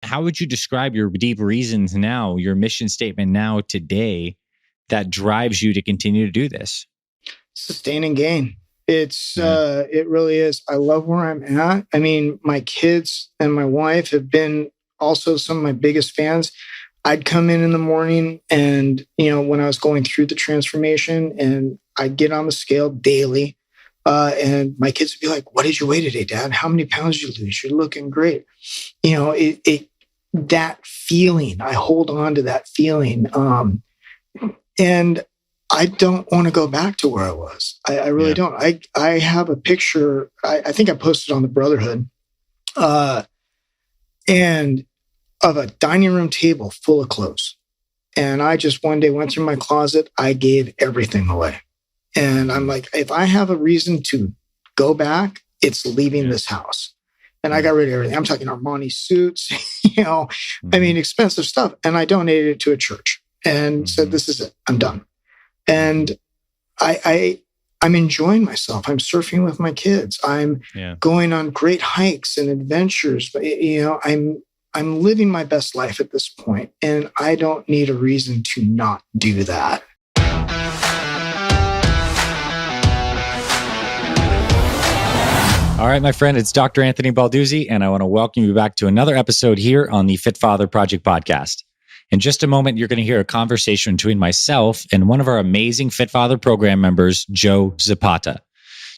how would you describe your deep reasons now, your mission statement now today that drives you to continue to do this? Sustain and gain. It really is. I love where I'm at. I mean, my kids and my wife have been also some of my biggest fans. I'd come in the morning and, when I was going through the transformation, and I'd get on the scale daily. And my kids would be like, "What did you weigh today, Dad? How many pounds did you lose? You're looking great." That feeling, I hold on to that feeling. And I don't want to go back to where I was. I really don't. I have a picture. I think I posted on the Brotherhood, and of a dining room table full of clothes. And I just one day went through my closet. I gave everything away. And I'm like, if I have a reason to go back, it's leaving this house. And I got rid of everything. I'm talking Armani suits, expensive stuff. And I donated it to a church and said, "This is it. I'm done." And I'm enjoying myself. I'm surfing with my kids. I'm going on great hikes and adventures. But, I'm living my best life at this point, and I don't need a reason to not do that. All right, my friend, it's Dr. Anthony Balduzzi, and I want to welcome you back to another episode here on the Fit Father Project podcast. In just a moment, you're going to hear a conversation between myself and one of our amazing Fit Father program members, Joe Zapata.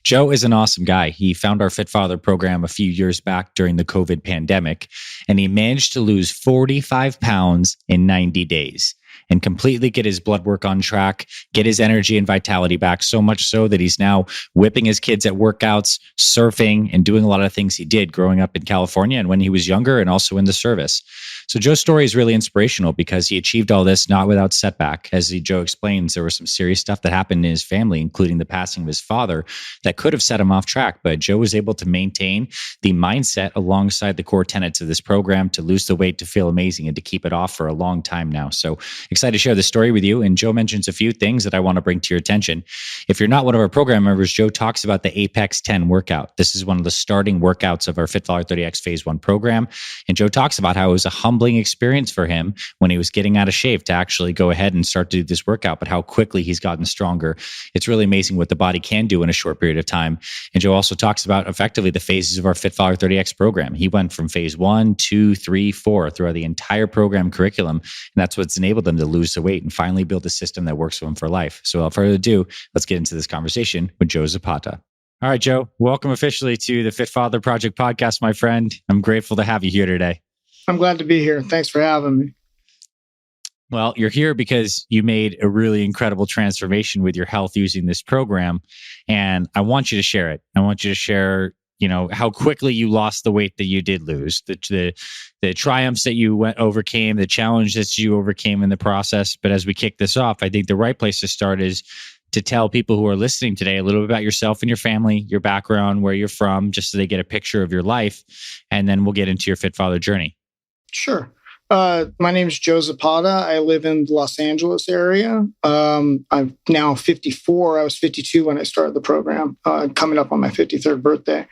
Joe is an awesome guy. He found our Fit Father program a few years back during the COVID pandemic, and he managed to lose 45 pounds in 90 days and completely get his blood work on track, get his energy and vitality back, so much so that he's now whipping his kids at workouts, surfing, and doing a lot of things he did growing up in California and when he was younger and also in the service. So Joe's story is really inspirational because he achieved all this not without setback. As Joe explains, there was some serious stuff that happened in his family, including the passing of his father, that could have set him off track. But Joe was able to maintain the mindset alongside the core tenets of this program to lose the weight, to feel amazing, and to keep it off for a long time now. So excited to share this story with you. And Joe mentions a few things that I want to bring to your attention. If you're not one of our program members, Joe talks about the Apex 10 workout. This is one of the starting workouts of our Fit Father 30X Phase 1 program. And Joe talks about how it was a humbling experience for him when he was getting out of shape to actually go ahead and start to do this workout, but how quickly he's gotten stronger. It's really amazing what the body can do in a short period of time. And Joe also talks about effectively the phases of our Fit Father 30X program. He went from phase 1, 2, 3, 4 throughout the entire program curriculum. And that's what's enabled them to lose the weight and finally build a system that works for them for life. So without further ado, let's get into this conversation with Joe Zapata. All right, Joe, welcome officially to the Fit Father Project podcast, my friend. I'm grateful to have you here today. I'm glad to be here. Thanks for having me. Well, you're here because you made a really incredible transformation with your health using this program. And I want you to share it. I want you to share, how quickly you lost the weight that you did lose, the triumphs that you overcame, the challenges you overcame in the process. But as we kick this off, I think the right place to start is to tell people who are listening today a little bit about yourself and your family, your background, where you're from, just so they get a picture of your life. And then we'll get into your Fit Father journey. Sure. My name is Joe Zapata. I live in the Los Angeles area. I'm now 54. I was 52 when I started the program, coming up on my 53rd birthday.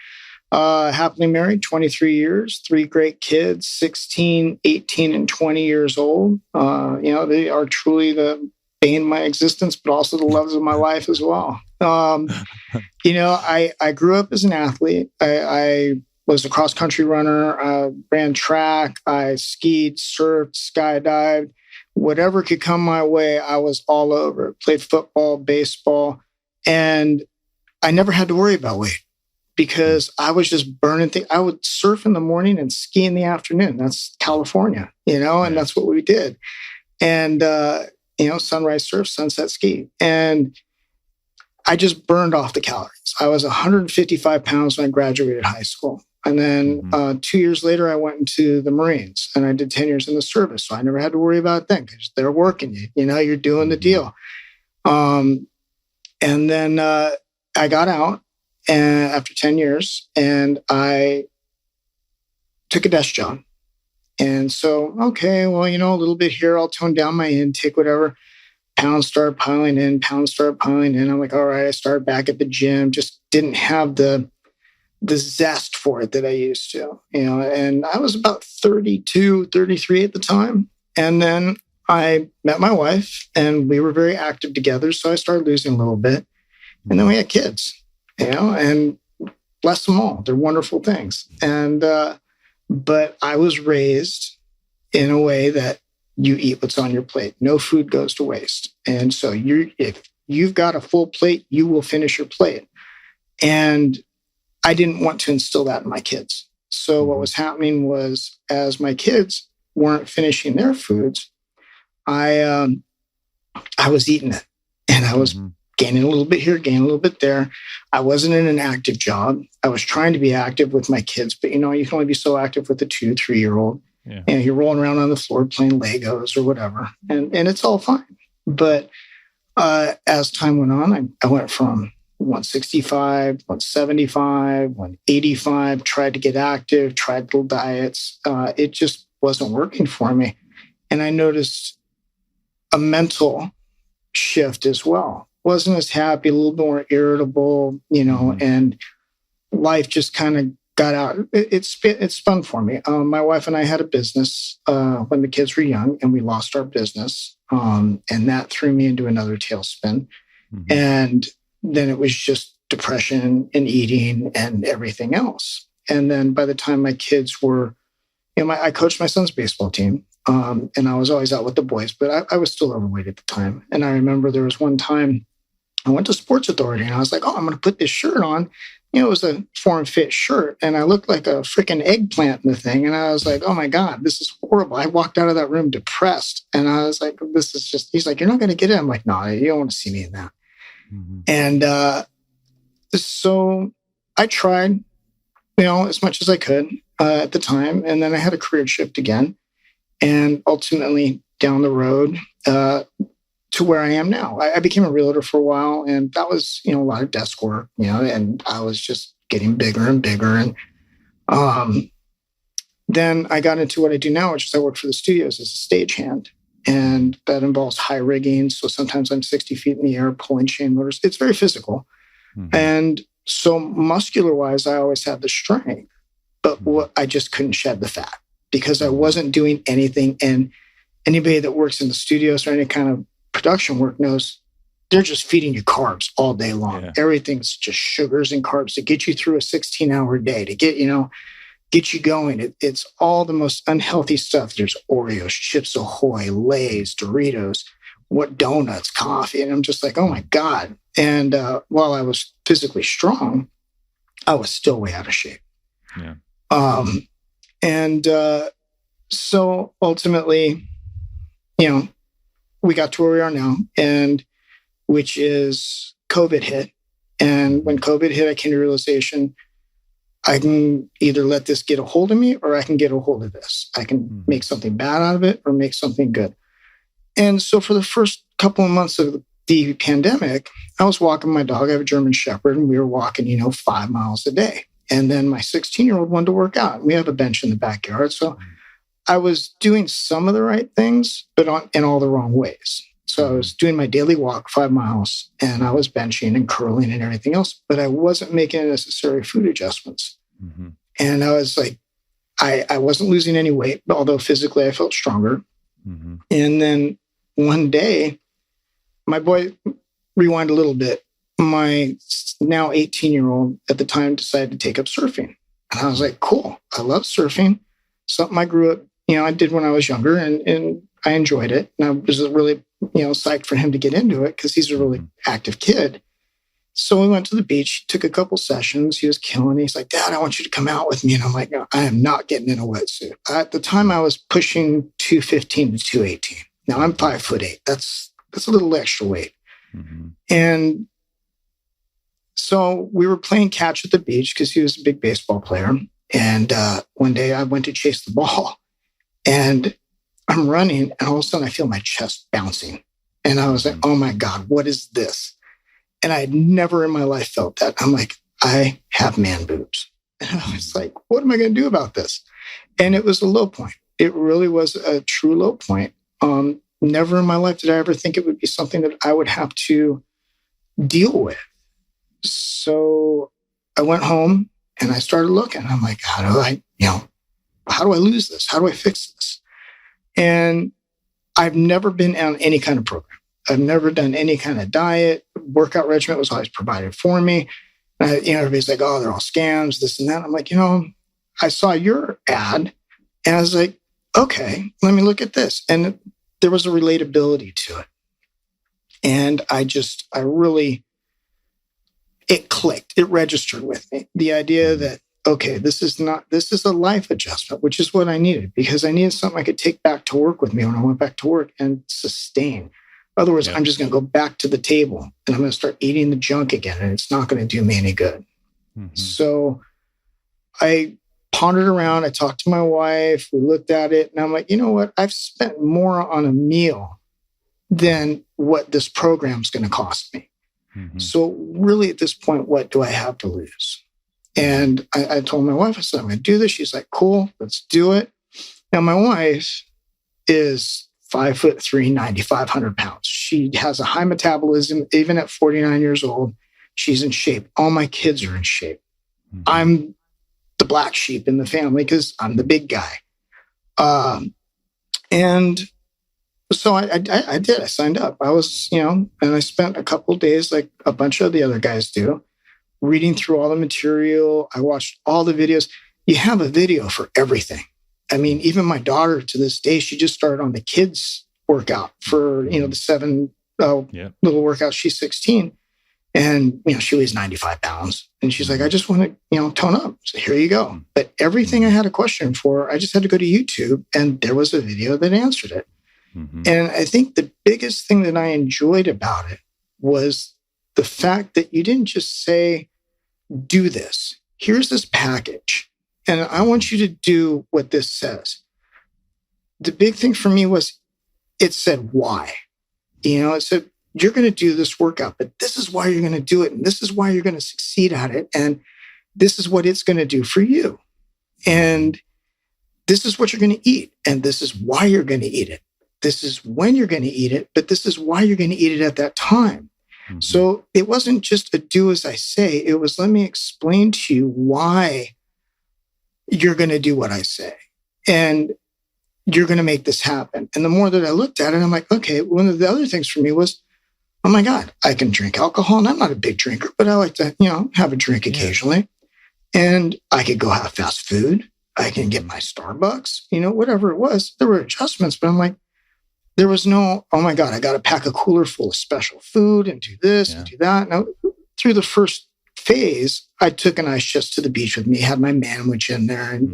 Happily married, 23 years, 3 great kids, 16, 18, and 20 years old. They are truly the bane of my existence, but also the loves of my life as well. I grew up as an athlete. I was a cross-country runner, ran track, I skied, surfed, skydived. Whatever could come my way, I was all over. Played football, baseball, and I never had to worry about weight because I was just burning things. I would surf in the morning and ski in the afternoon. That's California, and that's what we did. And, sunrise surf, sunset ski. And I just burned off the calories. I was 155 pounds when I graduated high school. And then 2 years later, I went into the Marines and I did 10 years in the service. So I never had to worry about a thing because they're working you. You're doing the deal. And then I got out after 10 years and I took a desk job. And so, okay, well, a little bit here, I'll tone down my intake, whatever. Pounds started piling in. I'm like, all right, I started back at the gym, just didn't have the the zest for it that I used to, and I was about 32, 33 at the time. And then I met my wife and we were very active together. So I started losing a little bit. And then we had kids, and bless them all. They're wonderful things. And, but I was raised in a way that you eat what's on your plate. No food goes to waste. And so if you've got a full plate, you will finish your plate. And I didn't want to instill that in my kids. So what was happening was, as my kids weren't finishing their foods, I was eating it, and I was gaining a little bit here, gaining a little bit there. I wasn't in an active job. I was trying to be active with my kids, but you can only be so active with a 2, 3-year-old. Yeah. And you're rolling around on the floor playing Legos or whatever, and it's all fine. But as time went on, I went from 165, 175, 185, tried to get active, tried little diets. It just wasn't working for me. And I noticed a mental shift as well. Wasn't as happy, a little more irritable, and life just kind of got out. It spun for me. My wife and I had a business when the kids were young, and we lost our business. And that threw me into another tailspin. And then it was just depression and eating and everything else. And then by the time my kids were, I coached my son's baseball team. And I was always out with the boys, but I was still overweight at the time. And I remember there was one time I went to Sports Authority and I was like, I'm going to put this shirt on. It was a form fit shirt and I looked like a freaking eggplant in the thing. And I was like, oh my God, this is horrible. I walked out of that room depressed. And I was like, this is just, he's like, you're not going to get it. I'm like, no, you don't want to see me in that. And so I tried, as much as I could at the time. And then I had a career shift again. And ultimately down the road to where I am now. I became a realtor for a while, and that was, a lot of desk work, and I was just getting bigger and bigger. And then I got into what I do now, which is I work for the studios as a stagehand. And that involves high rigging. So sometimes I'm 60 feet in the air pulling chain motors. It's very physical. And so muscular-wise, I always had the strength, but I just couldn't shed the fat because I wasn't doing anything. And anybody that works in the studios or any kind of production work knows they're just feeding you carbs all day long. Yeah. Everything's just sugars and carbs to get you through a 16-hour day, to get you going. It's all the most unhealthy stuff. There's Oreos, Chips Ahoy, Lay's, Doritos, donuts, coffee. And I'm just like, oh my God. And while I was physically strong, I was still way out of shape. Yeah. So ultimately, we got to where we are now, and which is COVID hit. And when COVID hit, I came to the realization I can either let this get a hold of me or I can get a hold of this. I can make something bad out of it or make something good. And so for the first couple of months of the pandemic, I was walking my dog. I have a German Shepherd, and we were walking, 5 miles a day. And then my 16-year-old wanted to work out. We have a bench in the backyard. So I was doing some of the right things, but in all the wrong ways. So I was doing my daily walk 5 miles, and I was benching and curling and everything else, but I wasn't making necessary food adjustments. And I was like, I wasn't losing any weight, although physically I felt stronger. And then one day, my boy, rewind a little bit, my now 18-year-old at the time decided to take up surfing. And I was like, cool, I love surfing. Something I grew up, I did when I was younger, and I enjoyed it. And I was really, psyched for him to get into it because he's a really active kid. So we went to the beach, took a couple sessions. He was killing it. He's like, Dad, I want you to come out with me. And I'm like, no, I am not getting in a wetsuit. At the time, I was pushing 215 to 218. Now I'm 5'8". That's a little extra weight. And so we were playing catch at the beach because he was a big baseball player. And one day I went to chase the ball, and I'm running, and all of a sudden I feel my chest bouncing. And I was like, oh my God, what is this? And I had never in my life felt that. I'm like, I have man boobs. And I was like, what am I going to do about this? And it was a low point. It really was a true low point. Never in my life did I ever think it would be something that I would have to deal with. So I went home And I started looking. I'm like, how do I lose this? How do I fix this? And I've never been on any kind of program. I've never done any kind of diet. Workout regimen was always provided for me. Everybody's like, oh, they're all scams, this and that. I'm like, I saw your ad and I was like, okay, let me look at this. And there was a relatability to it. And it clicked, it registered with me. The idea that, okay, this is a life adjustment, which is what I needed, because I needed something I could take back to work with me when I went back to work and sustain. In other words, I'm just going to go back to the table and I'm going to start eating the junk again, and it's not going to do me any good. Mm-hmm. So I pondered around. I talked to my wife. We looked at it, and I'm like, you know what? I've spent more on a meal than what this program's going to cost me. Mm-hmm. So really, at this point, what do I have to lose? And I told my wife, I said, I'm going to do this. She's like, cool, let's do it. Now, my wife is 5'3", 9,500 pounds. She has a high metabolism. Even at 49 years old, she's in shape. All my kids are in shape. Mm-hmm. I'm the black sheep in the family because I'm the big guy. And so I did. I signed up. I was, and I spent a couple of days, like a bunch of the other guys do, reading through all the material. I watched all the videos. You have a video for everything. I mean, even my daughter to this day, she just started on the kids workout for, the 7 little workouts. She's 16 and, she weighs 95 pounds. And she's like, I just want to, tone up. So here you go. But everything I had a question for, I just had to go to YouTube, and there was a video that answered it. Mm-hmm. And I think the biggest thing that I enjoyed about it was the fact that you didn't just say, do this. Here's this package, and I want you to do what this says. The big thing for me was it said why. It said, you're going to do this workout, but this is why you're going to do it, and this is why you're going to succeed at it, and this is what it's going to do for you. And this is what you're going to eat, and this is why you're going to eat it. This is when you're going to eat it, but this is why you're going to eat it at that time. Mm-hmm. So it wasn't just a do as I say. It was, let me explain to you why you're going to do what I say. And you're going to make this happen. And the more that I looked at it, I'm like, okay, one of the other things for me was, oh my God, I can drink alcohol. And I'm not a big drinker, but I like to, have a drink occasionally. And I could go have fast food. I can get my Starbucks, whatever it was. There were adjustments, but I'm like, there was no, oh my God, I got to pack a cooler full of special food and do this and do that. Now, through the first phase, I took an ice chest to the beach with me, had my manwich in there and,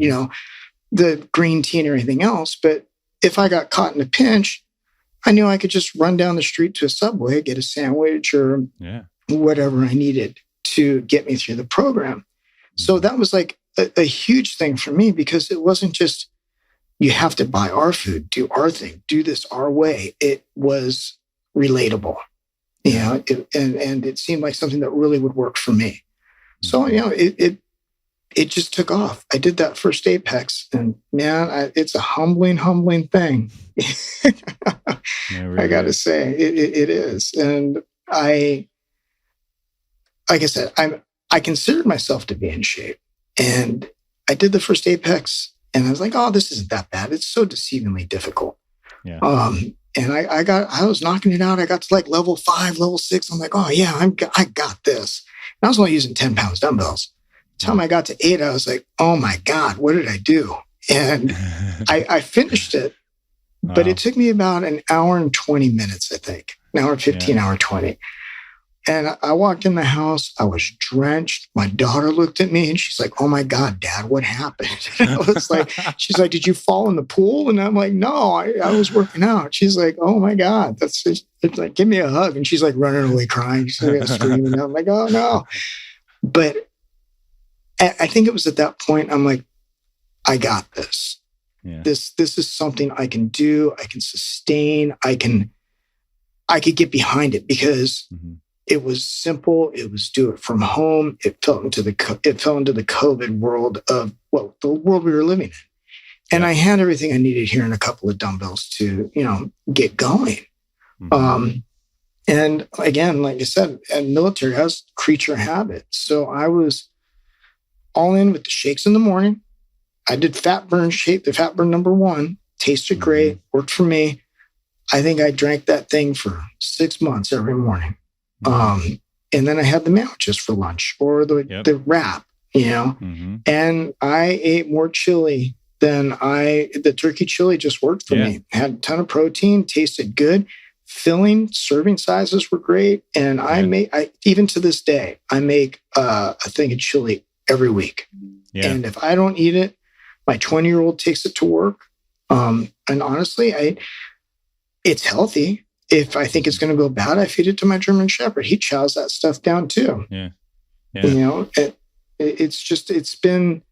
the green tea and everything else. But if I got caught in a pinch, I knew I could just run down the street to a Subway, get a sandwich or whatever I needed to get me through the program. Mm-hmm. So that was like a huge thing for me, because it wasn't just, you have to buy our food, do our thing, do this our way. It was relatable, and it seemed like something that really would work for me. So, it just took off. I did that first Apex, and man, it's a humbling thing. I got to say, it is. And like I said, I considered myself to be in shape, and I did the first Apex. And I was like, oh, this isn't that bad. It's so deceivingly difficult. Yeah. And I was knocking it out. I got to like level 5, level 6. I'm like, oh yeah, I got this. And I was only using 10 pounds dumbbells. By the time I got to 8, I was like, oh my God, what did I do? And I finished it, but it took me about an hour and 20 minutes, I think. An hour 15, hour 20. And I walked in the house. I was drenched. My daughter looked at me and she's like, oh my God, Dad, what happened? And I was like, she's like, did you fall in the pool? And I'm like, no, I was working out. She's like, oh my God, it's like, give me a hug. And she's like running away crying. She's like screaming. I'm like, oh no. But I think it was at that point, I'm like, I got this. Yeah. This is something I can do. I can sustain. I could get behind it, because it was simple. It was do it from home. It fell into the COVID world of the world we were living in. And I had everything I needed here and a couple of dumbbells to, get going. Mm-hmm. And again, like I said, in military, I was creature habit. So I was all in with the shakes in the morning. I did fat burn shake, the fat burn number 1, tasted great, worked for me. I think I drank that thing for 6 months every morning. And then I had the sandwiches for lunch or the wrap, and I ate more chili than the turkey chili just worked for me. Had a ton of protein, tasted good, filling, serving sizes were great. And I even to this day, I make a thing of chili every week. Yeah. And if I don't eat it, my 20-year-old takes it to work. And honestly, it's healthy. If I think it's going to go bad, I feed it to my German Shepherd. He chows that stuff down too. Yeah. It's been,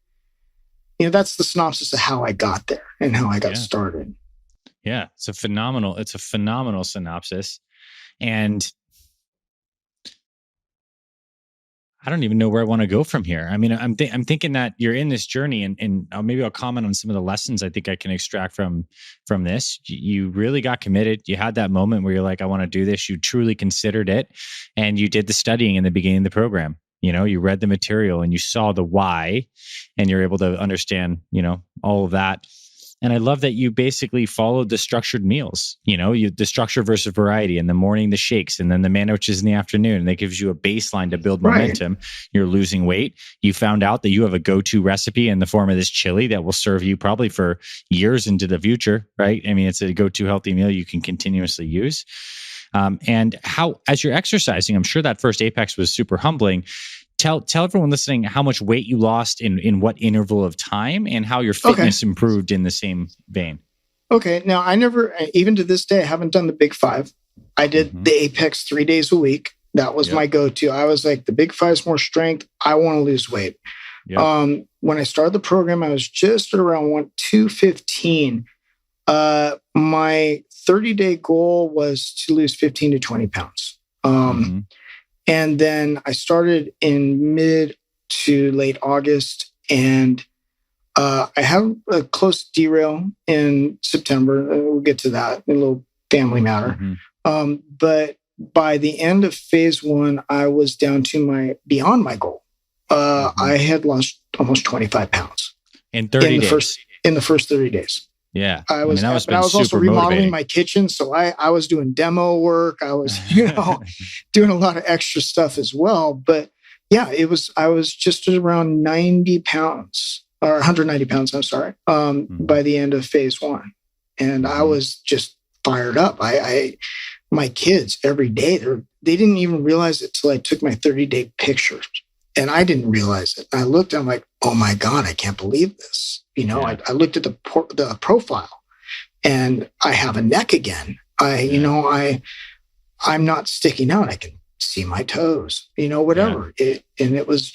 that's the synopsis of how I got there and how I got started. Yeah. It's a phenomenal synopsis. And I don't even know where I want to go from here. I mean, I'm thinking that you're in this journey, and maybe I'll comment on some of the lessons I think I can extract from this. You really got committed. You had that moment where you're like, I want to do this. You truly considered it, and you did the studying in the beginning of the program. You read the material and you saw the why, and you're able to understand, all of that. And I love that you basically followed the structured meals, the structure versus variety. In the morning, the shakes, and then the sandwiches in the afternoon. And that gives you a baseline to build momentum. Right. You're losing weight. You found out that you have a go-to recipe in the form of this chili that will serve you probably for years into the future, right? I mean, it's a go-to healthy meal you can continuously use. And how, as you're exercising, I'm sure that first Apex was super humbling. Tell everyone listening how much weight you lost in what interval of time, and how your fitness improved in the same vein. Okay. Now, I never, even to this day, I haven't done the Big 5. I did the Apex 3 days a week. That was my go-to. I was like, the Big 5 is more strength. I want to lose weight. Yep. When I started the program, I was just around 215. My 30-day goal was to lose 15 to 20 pounds. And then I started in mid to late August, and I have a close derail in September. We'll get to that, a little family matter. But by the end of phase 1, I was down to beyond my goal. I had lost almost 25 pounds in 30 days. In the first 30 days. Yeah. I was also remodeling my kitchen. So I was doing demo work. I was, doing a lot of extra stuff as well. But yeah, I was just around 90 pounds or 190 pounds. I'm sorry. By the end of phase 1. And I was just fired up. My kids every day, they didn't even realize it till I took my 30-day pictures. And I didn't realize it. I looked, I'm like, oh my God, I can't believe this. I looked at the profile, and I have a neck again. I'm not sticking out. I can see my toes, whatever. Yeah. It was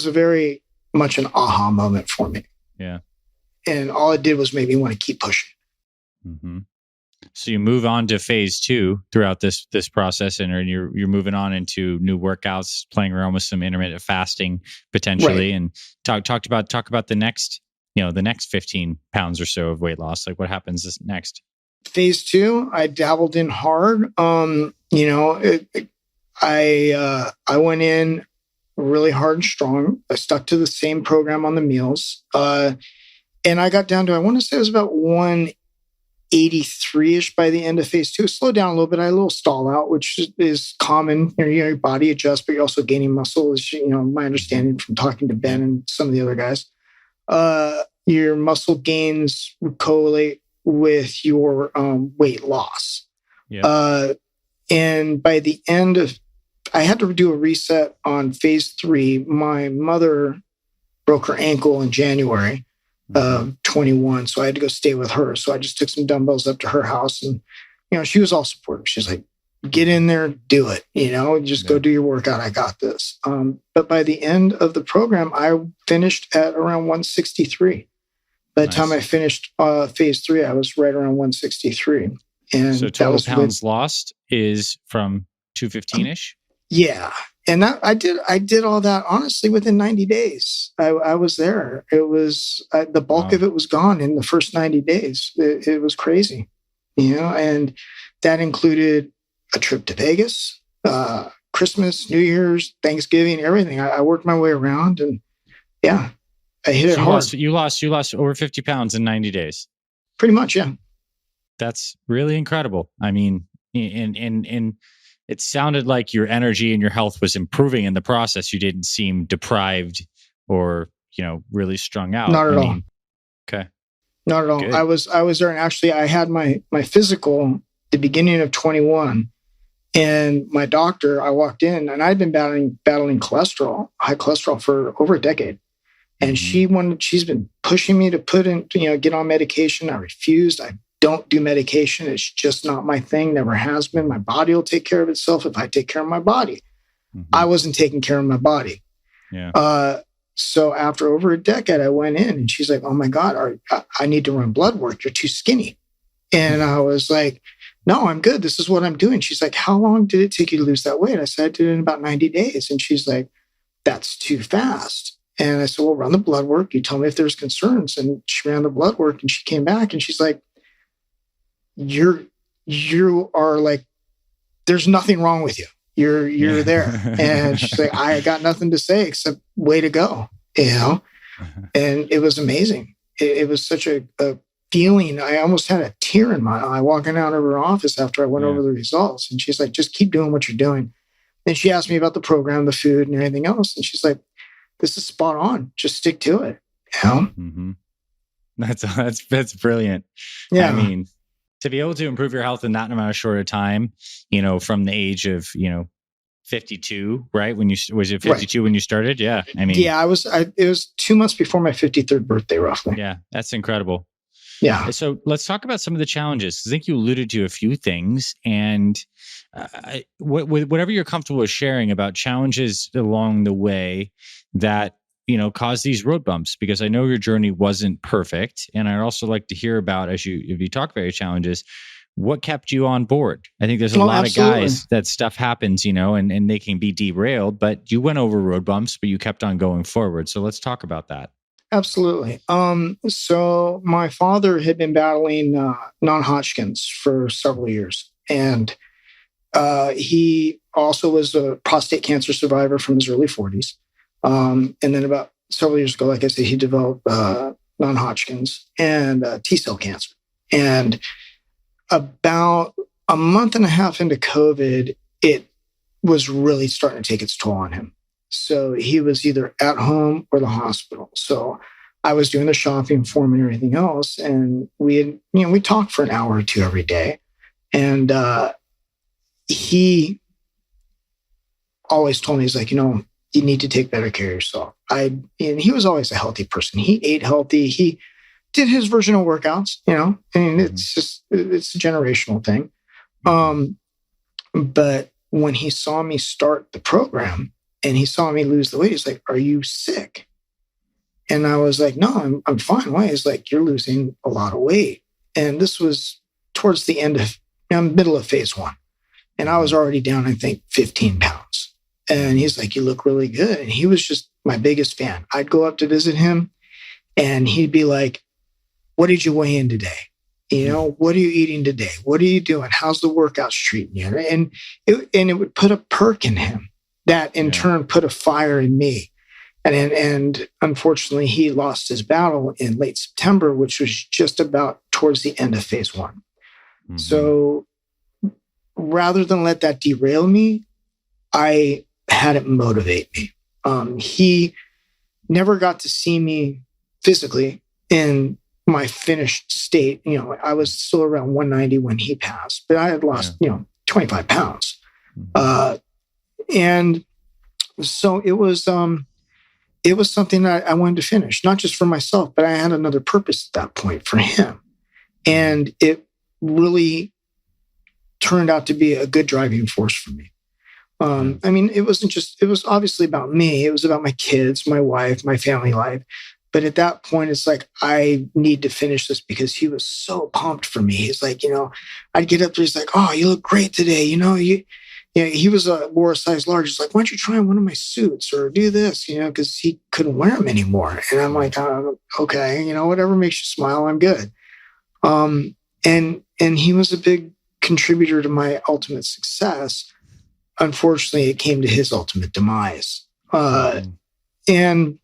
a very much an aha moment for me. Yeah. And all it did was make me want to keep pushing. Mm-hmm. So you move on to phase 2 throughout this process, and you're moving on into new workouts, playing around with some intermittent fasting potentially, and talk about the next 15 pounds or so of weight loss. Like, what happens next? Phase 2, I dabbled in hard. I went in really hard and strong. I stuck to the same program on the meals, and I got down to, I want to say it was about 183-ish by the end of phase 2. Slowed down a little bit. I had a little stall out, which is common. Your body adjusts, but you're also gaining muscle, is my understanding from talking to Ben and some of the other guys. Your muscle gains correlate with your weight loss. Yeah. And by the end of, I had to do a reset on phase 3. My mother broke her ankle in January. 21. So I had to go stay with her. So I just took some dumbbells up to her house, and, she was all supportive. She's like, get in there, do it, just go do your workout. I got this. But by the end of the program, I finished at around 163. By the time I finished phase 3, I was right around 163. And so total pounds lost is from 215-ish? Yeah. And that I did all that honestly within 90 days. I was there. It was the bulk of it was gone in the first 90 days. It was crazy, and that included a trip to Vegas, Christmas, New Year's, Thanksgiving, everything. I worked my way around, and yeah, I hit it hard. You lost over 50 pounds in 90 days. Pretty much, yeah. That's really incredible. I mean, and it sounded like your energy and your health was improving in the process. You didn't seem deprived or, really strung out. Not at all. Okay. Not at all. Good. I was there, and actually I had my physical the beginning of 21, and my doctor, I walked in, and I'd been battling cholesterol, high cholesterol, for over a decade. And she's been pushing me to get on medication. I refused. I don't do medication. It's just not my thing. Never has been. My body will take care of itself if I take care of my body. I wasn't taking care of my body. Yeah. So after over a decade, I went in, and she's like, "Oh my God, I need to run blood work. You're too skinny." And I was like, "No, I'm good. This is what I'm doing." She's like, "How long did it take you to lose that weight?" I said, "I did it in about 90 days. And she's like, "That's too fast." And I said, "Well, run the blood work. You tell me if there's concerns." And she ran the blood work, and she came back, and she's like, you are like, there's nothing wrong with you. You're there. And she's like, "I got nothing to say except way to go," And it was amazing. It was such a feeling. I almost had a tear in my eye walking out of her office after I went over the results. And she's like, "Just keep doing what you're doing." And she asked me about the program, the food, and everything else. And she's like, "This is spot on. Just stick to it." That's brilliant. Yeah. I mean, to be able to improve your health in that amount of short of time, from the age of, 52, right? Was it 52 when you started? Yeah. I mean, yeah, it was 2 months before my 53rd birthday, roughly. Yeah. That's incredible. Yeah. So let's talk about some of the challenges. I think you alluded to a few things, and whatever you're comfortable with sharing about challenges along the way that, cause these road bumps, because I know your journey wasn't perfect. And I'd also like to hear about, if you talk about your challenges, what kept you on board? I think there's a lot absolutely. of guys that stuff happens, and they can be derailed, but you went over road bumps, but you kept on going forward. So let's talk about that. Absolutely. So my father had been battling non-Hodgkin's for several years, and he also was a prostate cancer survivor from his early 40s. And then about several years ago, like I said, he developed non-Hodgkin's and T-cell cancer. And about a month and a half into COVID, it was really starting to take its toll on him. So he was either at home or the hospital. So I was doing the shopping for him and everything else. And we talked for an hour or two every day. And he always told me, he's like, you need to take better care of yourself. And he was always a healthy person. He ate healthy. He did his version of workouts, it's a generational thing. But when he saw me start the program and he saw me lose the weight, he's like, "Are you sick?" And I was like, "No, I'm fine." Why? He's like, "You're losing a lot of weight." And this was towards the middle of phase 1. And I was already down, I think, 15 pounds. And he's like, "You look really good." And he was just my biggest fan. I'd go up to visit him and he'd be like, "What did you weigh in today? What are you eating today? What are you doing? How's the workouts treating you?" And it would put a perk in him that in turn put a fire in me. And unfortunately, he lost his battle in late September, which was just about towards the end of phase 1. So rather than let that derail me, I had it motivate me. He never got to see me physically in my finished state. I was still around 190 when he passed, but I had lost, 25 pounds. And so it was something that I wanted to finish, not just for myself, but I had another purpose at that point for him. And it really turned out to be a good driving force for me. It was obviously about me. It was about my kids, my wife, my family life. But at that point, it's like, I need to finish this because he was so pumped for me. He's like, I'd get up there. He's like, "Oh, you look great today. He wore a size large. He's like, "Why don't you try on one of my suits or do this?" Because he couldn't wear them anymore. And I'm like, "Okay, whatever makes you smile, I'm good." And he was a big contributor to my ultimate success. unfortunately, it came to his ultimate demise. And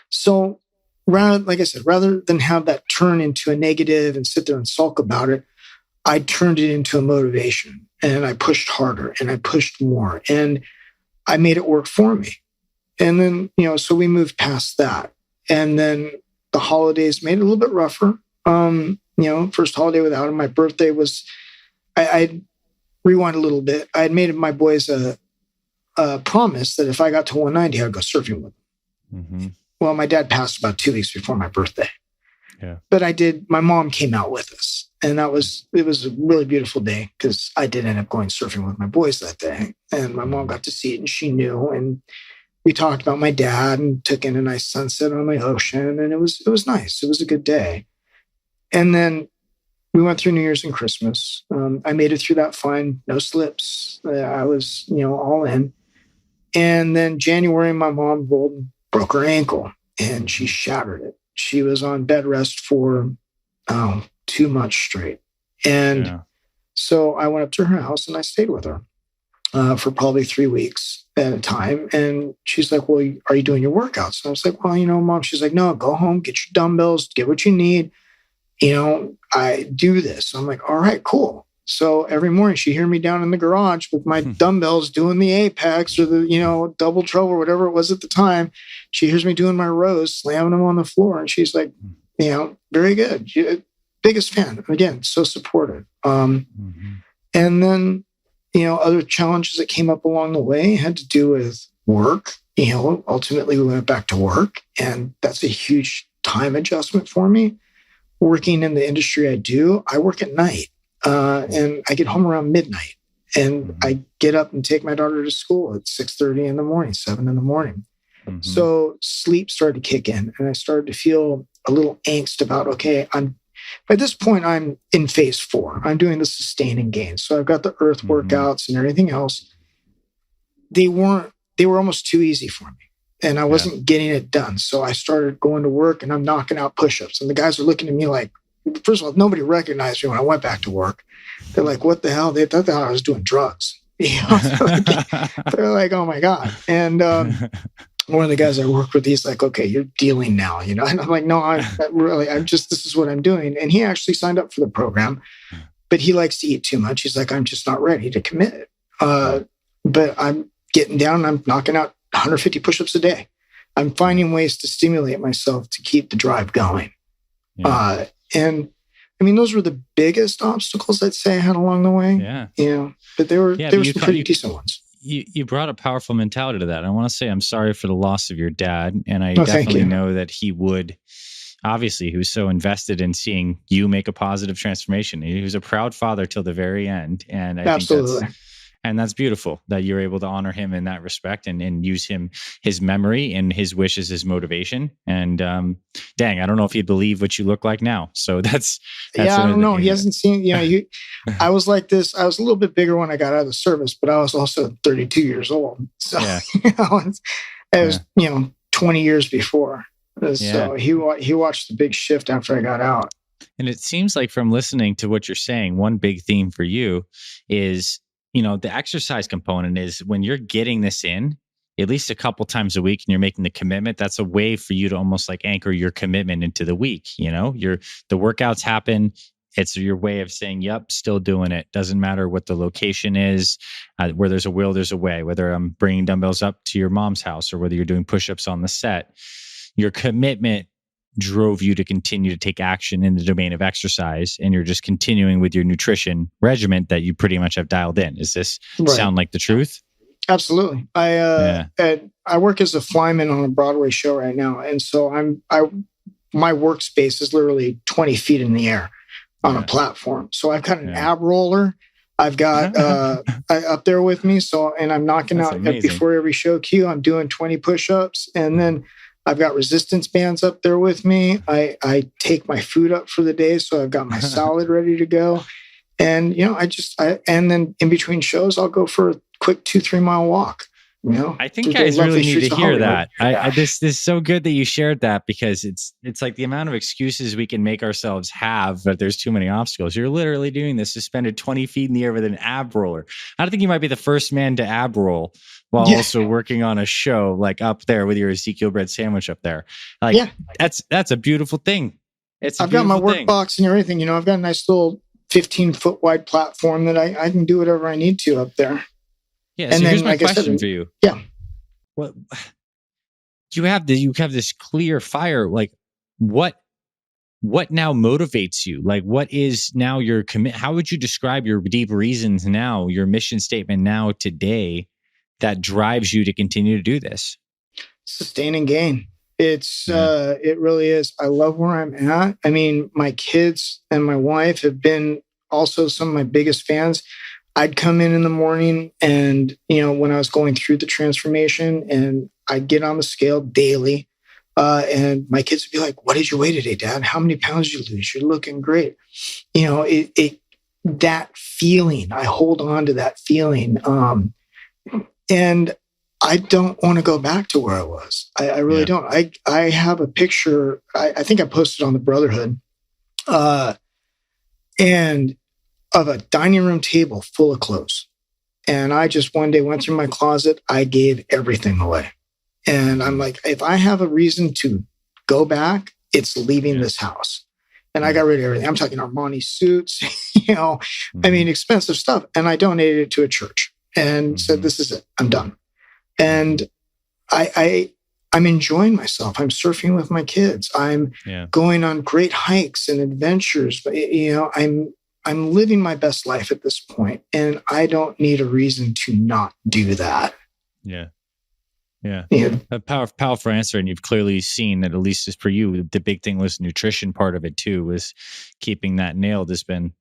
so, like I said, rather than have that turn into a negative and sit there and sulk about it, I turned it into a motivation, and I pushed harder and I pushed more, and I made it work for me. And then, so we moved past that. And then the holidays made it a little bit rougher. First holiday without him, my birthday was, I rewind a little bit. I had made my boys a promise that if I got to 190, I'd go surfing with them. Mm-hmm. Well, my dad passed about 2 weeks before my birthday. Yeah. But my mom came out with us. And it was a really beautiful day because I did end up going surfing with my boys that day. And my mom got to see it and she knew. And we talked about my dad and took in a nice sunset on the ocean. And it was nice. It was a good day. And then we went through New Year's and Christmas. I made it through that fine, no slips. I was, all in. And then January, my mom rolled and broke her ankle and she shattered it. She was on bed rest for 2 months straight. And so I went up to her house and I stayed with her for probably 3 weeks at a time. And she's like, well, are you doing your workouts? And I was like, well, Mom, she's like, no, go home, get your dumbbells, get what you need. I do this. I'm like, all right, cool. So every morning she'd hear me down in the garage with my dumbbells doing the apex or the, double trouble or whatever it was at the time. She hears me doing my rows, slamming them on the floor. And she's like, very good. Biggest fan. Again, so supportive. And then, other challenges that came up along the way had to do with work. Ultimately we went back to work, and that's a huge time adjustment for me. Working in the industry I do, I work at night. And I get home around midnight, and I get up and take my daughter to school at 6:30 in the morning, 7 in the morning. So sleep started to kick in, and I started to feel a little angst about, okay, by this point, I'm in phase 4. I'm doing the sustaining gains. So I've got the earth workouts and everything else. They were almost too easy for me, and I wasn't getting it done. So I started going to work and I'm knocking out push-ups, and the guys are looking at me like, first of all, nobody recognized me when I went back to work. They're like, what the hell? They thought I was doing drugs. They're like, oh my God. And one of the guys I work with, he's like, okay, you're dealing now, And I'm like, no, this is what I'm doing. And he actually signed up for the program, but he likes to eat too much. He's like, I'm just not ready to commit. But I'm getting down and I'm knocking out 150 push-ups a day. I'm finding ways to stimulate myself to keep the drive going. Yeah. And I mean, those were the biggest obstacles I'd say I had along the way. Yeah. But there were some pretty decent ones. You brought a powerful mentality to that. I want to say I'm sorry for the loss of your dad. And I definitely know that he was so invested in seeing you make a positive transformation. He was a proud father till the very end. And I think that's beautiful that you're able to honor him in that respect and use his memory and his wishes as motivation. And dang, I don't know if he'd believe what you look like now. So that's I don't know. He hasn't seen, I was like this. I was a little bit bigger when I got out of the service, but I was also 32 years old. So, it was, 20 years before. So he watched the big shift after I got out. And it seems like from listening to what you're saying, one big theme for you is, the exercise component is when you're getting this in at least a couple times a week and you're making the commitment, that's a way for you to almost like anchor your commitment into the week. The workouts happen. It's your way of saying, yep, still doing it. Doesn't matter what the location is, where there's a will, there's a way, whether I'm bringing dumbbells up to your mom's house or whether you're doing push-ups on the set, your commitment drove you to continue to take action in the domain of exercise, and you're just continuing with your nutrition regimen that you pretty much have dialed in. Does this sound like the truth? Absolutely. I work as a flyman on a Broadway show right now, and so my workspace is literally 20 feet in the air on a platform. So I've got an ab roller. I've got up there with me. So, and I'm knocking out before every show cue. I'm doing 20 push-ups, and then I've got resistance bands up there with me. I take my food up for the day. So I've got my salad ready to go. And, and then in between shows, I'll go for a quick 2-3 mile walk. You know, I think guys lovely really need to streets of hear Hollywood. that. This is so good that you shared that, because it's like the amount of excuses we can make ourselves have that there's too many obstacles. You're literally doing this suspended 20 feet in the air with an ab roller. I think you might be the first man to ab roll while Yeah. also working on a show like up there with your Ezekiel bread sandwich up there. Like, Yeah. that's a beautiful thing. I've got my work box and everything. You know, I've got a nice little 15-foot wide platform that I can do whatever I need to up there. Yeah. And so then, here's my question for you. Yeah. What you have this clear fire. Like, what now motivates you? Like, what is now your commit? How would you describe your deep reasons now, your mission statement now today that drives you to continue to do this? Sustain and gain. It really is. I love where I'm at. I mean, my kids and my wife have been also some of my biggest fans. I'd come in the morning and, you know, when I was going through the transformation, and I'd get on the scale daily. And my kids would be like, "What did you weigh today, Dad? How many pounds did you lose? You're looking great." You know, that feeling, I hold on to that feeling. And I don't want to go back to where I was. I really don't. I have a picture. I think I posted on the Brotherhood, and of a dining room table full of clothes. And I just one day went through my closet. I gave everything away. And I'm like, if I have a reason to go back, it's leaving this house. And I got rid of everything. I'm talking Armani suits, you know, I mean, expensive stuff. And I donated it to a church and said, this is it. I'm done. And I'm enjoying myself. I'm surfing with my kids. I'm going on great hikes and adventures. But, you know, I'm living my best life at this point, and I don't need a reason to not do that. Yeah. A powerful answer. And you've clearly seen that, at least as for you, the big thing was nutrition part of it too, was keeping that nailed has been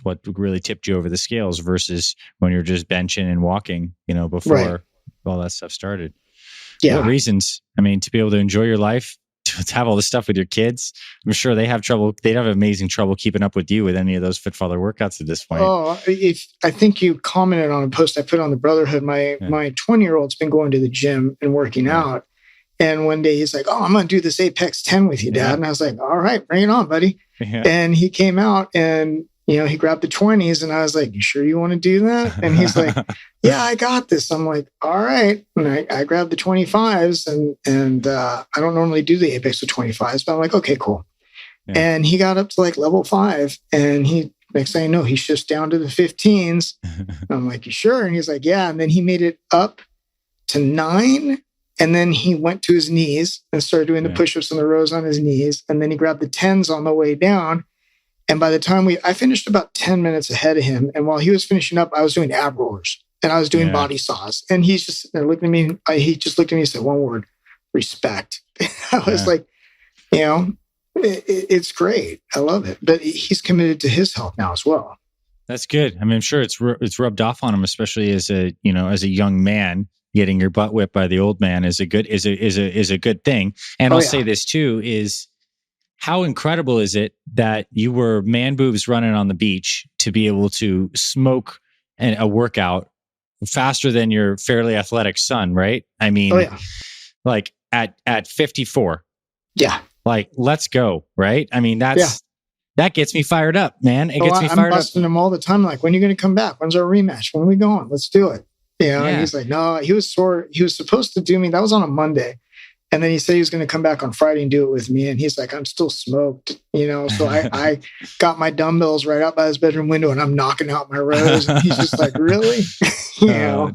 what really tipped you over the scales versus when you're just benching and walking, you know, before all that stuff started. Yeah. What reasons? I mean, to be able to enjoy your life, to have all this stuff with your kids, I'm sure they'd have amazing trouble keeping up with you with any of those Fit Father workouts at this point. Oh, I think you commented on a post I put on the Brotherhood. My 20-year-old's been going to the gym and working out. And one day he's like, "Oh, I'm going to do this Apex 10 with you, Dad." And I was like, "All right, bring it on, buddy." And he came out and, you know, he grabbed the 20s, and I was like, "You sure you want to do that?" And he's like, "Yeah, I got this." I'm like, "All right." And I grabbed the 25s, and I don't normally do the Apex with 25s, but I'm like, "Okay, cool." And he got up to like level 5, and next thing I know, he's just down to the 15s. And I'm like, "You sure?" And he's like, "Yeah." And then he made it up to 9. And then he went to his knees and started doing the push-ups and the rows on his knees. And then he grabbed the 10s on the way down. And by the time I finished about 10 minutes ahead of him. And while he was finishing up, I was doing ab rollers and I was doing body saws. And he's just looking at me. He just looked at me and said one word: respect. I was like, you know, it's great. I love it. But he's committed to his health now as well. That's good. I mean, I'm sure it's rubbed off on him, especially as a young man. Getting your butt whipped by the old man is a good thing. And I'll say this too, is how incredible is it that you were man boobs running on the beach to be able to smoke a workout faster than your fairly athletic son, right? I mean, like at 54. Yeah. Like, let's go, right? I mean, that gets me fired up, man. It gets me fired up. I'm busting him all the time. Like, when are you going to come back? When's our rematch? When are we going? Let's do it. You know, and he's like, "No," he was sore. He was supposed to do me. That was on a Monday. And then he said he was going to come back on Friday and do it with me. And he's like, "I'm still smoked," you know? So I got my dumbbells right out by his bedroom window and I'm knocking out my rows. And he's just like, "Really?" you know?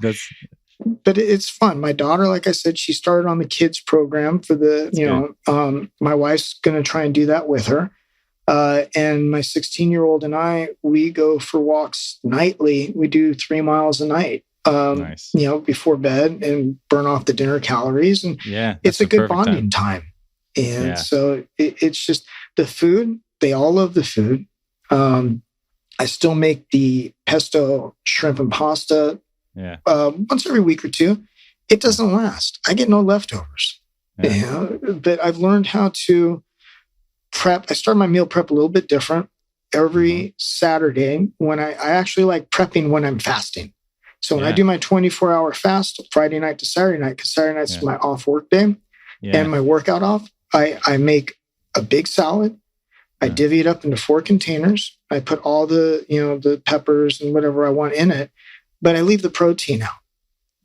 But it's fun. My daughter, like I said, she started on the kids program for my wife's going to try and do that with her. And my 16-year-old and I, we go for walks nightly. We do 3 miles a night. Nice. You know, before bed and burn off the dinner calories. And it's a good bonding time. And so it's just the food. They all love the food. I still make the pesto shrimp and pasta once every week or two. It doesn't last. I get no leftovers. You know? But I've learned how to prep. I start my meal prep a little bit different every Saturday when I actually like prepping when I'm fasting. So when I do my 24-hour fast, Friday night to Saturday night, because Saturday night's my off work day and my workout off, I make a big salad. I divvy it up into 4 containers. I put all the, the peppers and whatever I want in it, but I leave the protein out.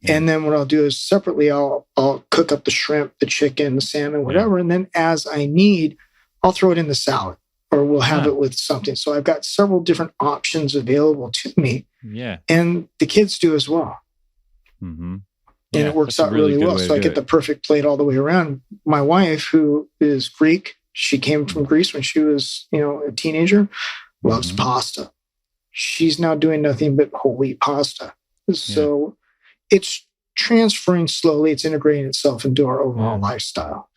Yeah. And then what I'll do is separately, I'll cook up the shrimp, the chicken, the salmon, whatever. And then as I need, I'll throw it in the salad, or we'll have it with something. So I've got several different options available to me. Yeah. And the kids do as well. Mm-hmm. And it works out really well. So I get the perfect plate all the way around. My wife, who is Greek, she came from Greece when she was, a teenager, loves pasta. She's now doing nothing but whole wheat pasta. So it's transferring slowly. It's integrating itself into our overall lifestyle.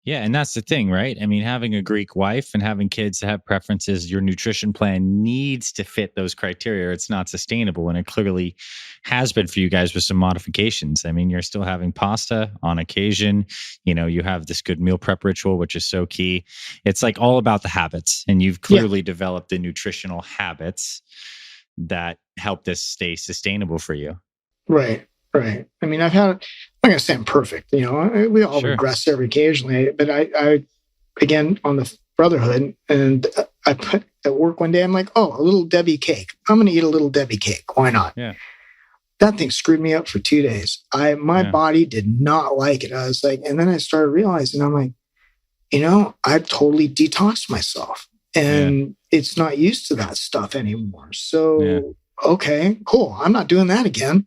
Yeah. And that's the thing, right? I mean, having a Greek wife and having kids that have preferences, your nutrition plan needs to fit those criteria. It's not sustainable. And it clearly has been for you guys with some modifications. I mean, you're still having pasta on occasion. You have this good meal prep ritual, which is so key. It's like all about the habits. And you've clearly developed the nutritional habits that help this stay sustainable for you. Right. Right. I mean, I'm not going to say I'm perfect. We all regress every occasionally, but I, again, on the brotherhood, and I put at work one day, I'm like, a little Debbie cake. I'm going to eat a little Debbie cake. Why not? Yeah. That thing screwed me up for 2 days. My body did not like it. I was like, and then I started realizing, I'm like, I totally detoxed myself, and it's not used to that stuff anymore. So, okay, cool. I'm not doing that again.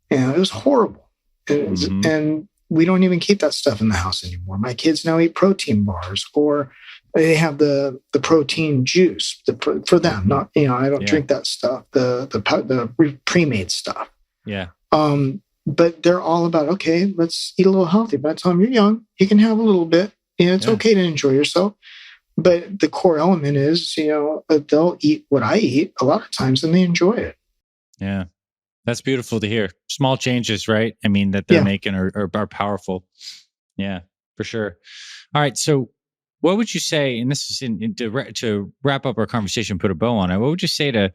It was horrible. And we don't even keep that stuff in the house anymore. My kids now eat protein bars, or they have the protein juice for them. Not, I don't drink that stuff, the pre-made stuff. Yeah. But they're all about, okay, let's eat a little healthy. By the time you're young, you can have a little bit. It's okay to enjoy yourself. But the core element is, they'll eat what I eat a lot of times and they enjoy it. Yeah. That's beautiful to hear. Small changes, right? I mean, that they're making are powerful. Yeah, for sure. All right. So what would you say, and this is to wrap up our conversation, put a bow on it, what would you say to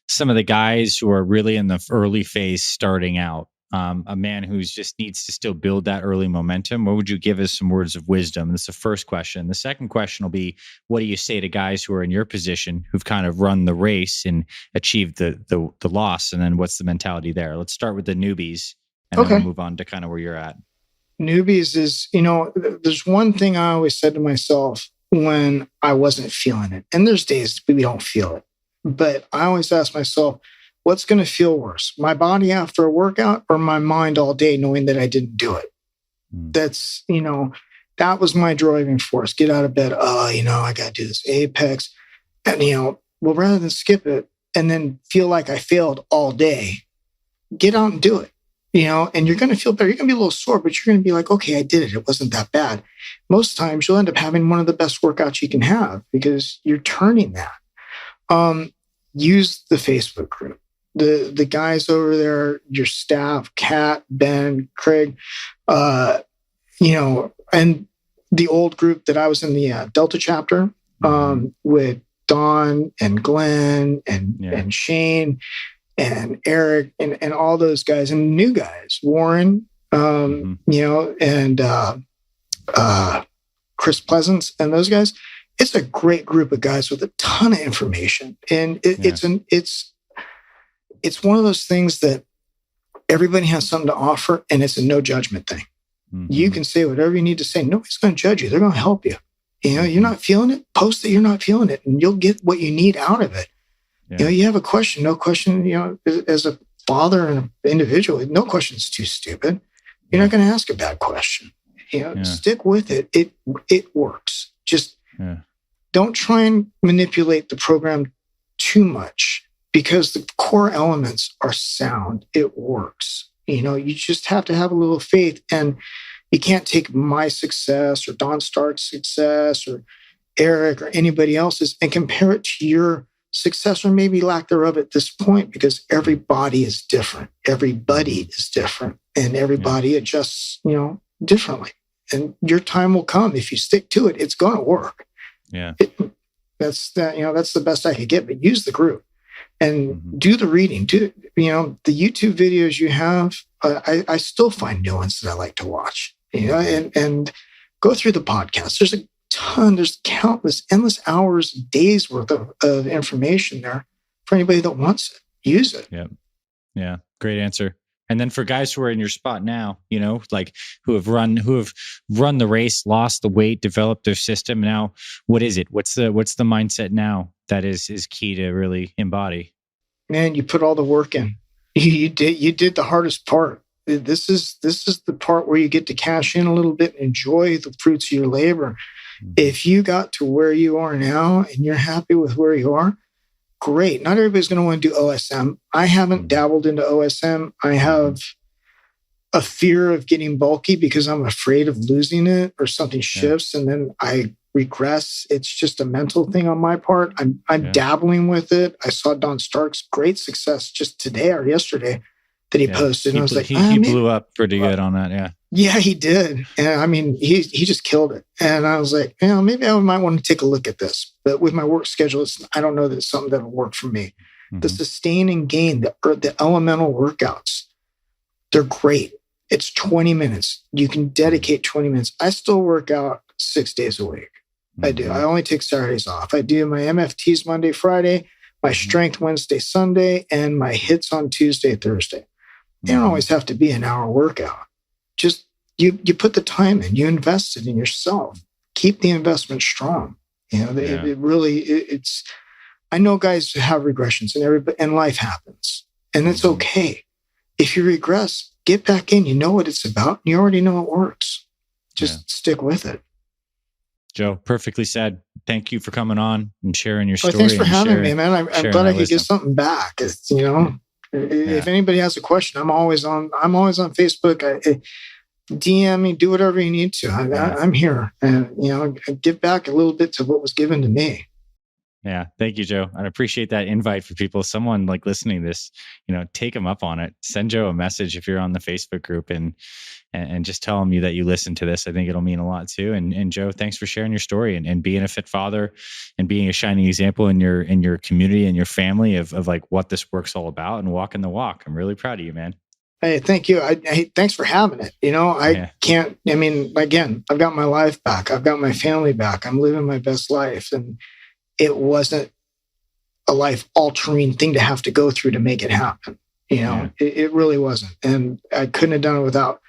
some of the guys who are really in the early phase starting out? A man who just needs to still build that early momentum. What would you give us some words of wisdom? That's the first question. The second question will be, what do you say to guys who are in your position, who've kind of run the race and achieved the loss? And then what's the mentality there? Let's start with the newbies and then we'll move on to kind of where you're at. Newbies is, there's one thing I always said to myself when I wasn't feeling it. And there's days we don't feel it. But I always ask myself, what's going to feel worse? My body after a workout, or my mind all day knowing that I didn't do it? That's, that was my driving force. Get out of bed. I got to do this Apex. And, well, rather than skip it and then feel like I failed all day, get out and do it, and you're going to feel better. You're going to be a little sore, but you're going to be like, okay, I did it. It wasn't that bad. Most times you'll end up having one of the best workouts you can have because you're turning that. Use the Facebook group. The guys over there, your staff, Kat, Ben, Craig, and the old group that I was in, the Delta chapter, with Don and Glenn and Shane and Eric and all those guys, and new guys, Warren, and Chris Pleasance and those guys. It's a great group of guys with a ton of information, and it's one of those things that everybody has something to offer, and it's a no judgment thing. You can say whatever you need to say. Nobody's going to judge you. They're going to help you. You're not feeling it, post that you're not feeling it, and you'll get what you need out of it. You have a question, no question, as a father and an individual, no question is too stupid. You're not going to ask a bad question. Stick with it. It works. Just don't try and manipulate the program too much, because the core elements are sound. It works. You just have to have a little faith, and you can't take my success or Don Stark's success or Eric or anybody else's and compare it to your success, or maybe lack thereof at this point, because everybody is different. Everybody is different, and everybody adjusts, differently. And your time will come. If you stick to it, it's going to work. Yeah. That's the best I could get, but use the group. and do the reading. The YouTube videos you have. I still find new ones that I like to watch. And go through the podcast. There's a ton. There's countless, endless hours, days worth of information there for anybody that wants it. Use it. Yeah. Great answer. And then for guys who are in your spot now, like who have run the race, lost the weight, developed their system. Now, what is it? What's the mindset now that is key to really embody? Man, you put all the work in. You did the hardest part. This is the part where you get to cash in a little bit and enjoy the fruits of your labor. If you got to where you are now and you're happy with where you are, great. Not everybody's going to want to do OSM. I haven't dabbled into OSM. I have a fear of getting bulky because I'm afraid of losing it or something shifts and then I regress. It's just a mental thing on my part. I'm dabbling with it. I saw Don Stark's great success just today or yesterday that he posted. And I was like, he blew up pretty good on that. Yeah. Yeah, he did. And I mean, he just killed it. And I was like, maybe I might want to take a look at this. But with my work schedule, I don't know that it's something that'll work for me. The sustain and gain, the elemental workouts, they're great. It's 20 minutes. You can dedicate 20 minutes. I still work out 6 days a week. I do. I only take Saturdays off. I do my MFTs Monday, Friday, my strength Wednesday, Sunday, and my hits on Tuesday, Thursday. They don't always have to be an hour workout. Just you put the time in, you invest it in yourself. Keep the investment strong. It really, it's, I know guys have regressions and life happens and it's okay. If you regress, get back in, you know what it's about. You already know it works. Just stick with it. Joe, perfectly said. Thank you for coming on and sharing your story. Thanks for having me, man. I'm glad I could get something back. If anybody has a question, I'm always on Facebook. DM me, do whatever you need to. I'm here, and give back a little bit to what was given to me. Yeah, thank you, Joe. I appreciate that invite for people. Someone like listening to this, take them up on it. Send Joe a message if you're on the Facebook group, and just tell him that you listen to this. I think it'll mean a lot too. And Joe, thanks for sharing your story and being a fit father and being a shining example in your community and your family of like what this work's all about and walking the walk. I'm really proud of you, man. Hey, thank you. Thanks for having it. Again, I've got my life back. I've got my family back. I'm living my best life. And it wasn't a life-altering thing to have to go through to make it happen. It really wasn't. And I couldn't have done it without,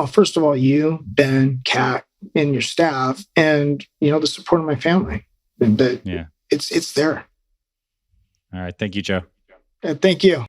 first of all, you, Ben, Kat, and your staff, and, the support of my family. It's there. All right. Thank you, Joe. Thank you.